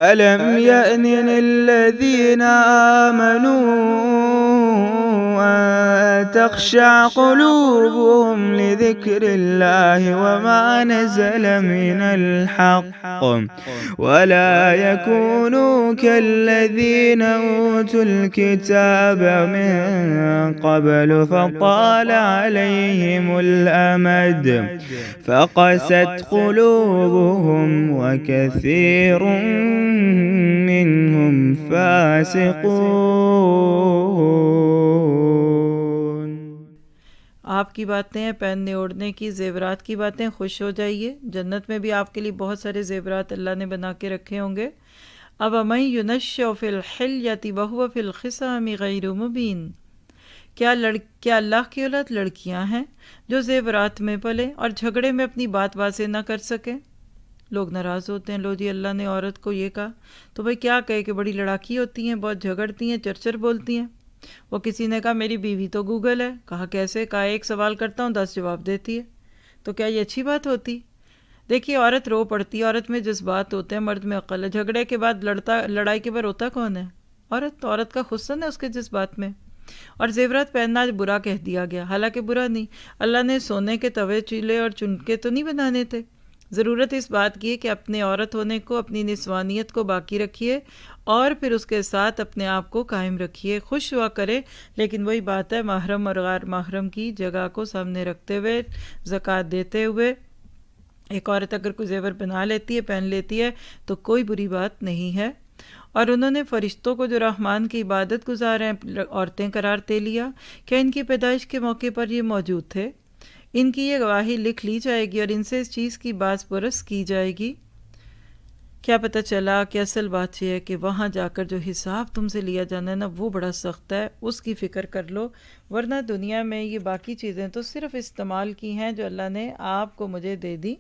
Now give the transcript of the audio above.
ألم يأن للذين آمنوا أن تخشع قلوبهم لذكر الله وما نزل من الحق ولا يكونوا كالذين أوتوا الكتاب من قبل فطال عليهم الأمد فقست قلوبهم وكثير منهم فاسقون। आपकी बातें हैं पहनने ओढ़ने की, ज़ेवरात की बातें, खुश हो जाइए। जन्नत में भी आपके लिए बहुत सारे ज़ेवरात अल्लाह ने बना के रखे होंगे। अब अमन युनश्शउ फिल हिल्यति वहुव फिल खिसामी गैरु मुबीन। क्या अल्लाह की औलाद लड़कियां हैं जो ज़ेवरात में पले और झगड़े में अपनी बात वाज़ेह ना कर सकें? लोग नाराज़ होते हैं, लो जी अल्लाह ने औरत को ये कहा तो भाई क्या कहे कि बड़ी लड़ाकी होती हैं, बहुत झगड़ती हैं, चरचर बोलती हैं। वो किसी ने कहा मेरी बीवी तो गूगल है। कहा कैसे? कहा एक सवाल करता हूँ 10 जवाब देती है। तो क्या ये अच्छी बात होती? देखिए औरत रो पड़ती है, औरत में जज्बात होते हैं, मर्द में अक्ल है। झगड़े के बाद लड़ाई के बाद रोता कौन है? औरत का हुस्न है उसके जज्बात में। और जेवरात पहनना आज बुरा कह दिया गया, हालांकि बुरा नहीं। अल्लाह ने सोने के तवे चूल्हे और चुनके तो नहीं बनाने थे। ज़रूरत इस बात की है कि अपने औरत होने को, अपनी निस्वानियत को बाकी रखिए और फिर उसके साथ अपने आप को कायम रखिए, खुश हुआ करे। लेकिन वही बात है, महरम और गैर महरम की जगह को सामने रखते हुए, ज़कात देते हुए। एक औरत अगर कोई जेवर बना लेती है, पहन लेती है, तो कोई बुरी बात नहीं है। और उन्होंने फ़रिश्तों को जो रहमान की इबादत गुजार हैं औरतें करार दे लिया। क्या इनकी पैदाइश के मौके पर ये मौजूद थे? इनकी ये गवाही लिख ली जाएगी और इनसे इस चीज़ की बाज़ पुरस की जाएगी। क्या पता चला कि असल बात यह है कि वहाँ जाकर जो हिसाब तुमसे लिया जाना है ना, वो बड़ा सख्त है, उसकी फ़िक्र कर लो। वरना दुनिया में ये बाकी चीज़ें तो सिर्फ़ इस्तेमाल की हैं जो अल्लाह ने आपको मुझे दे दी।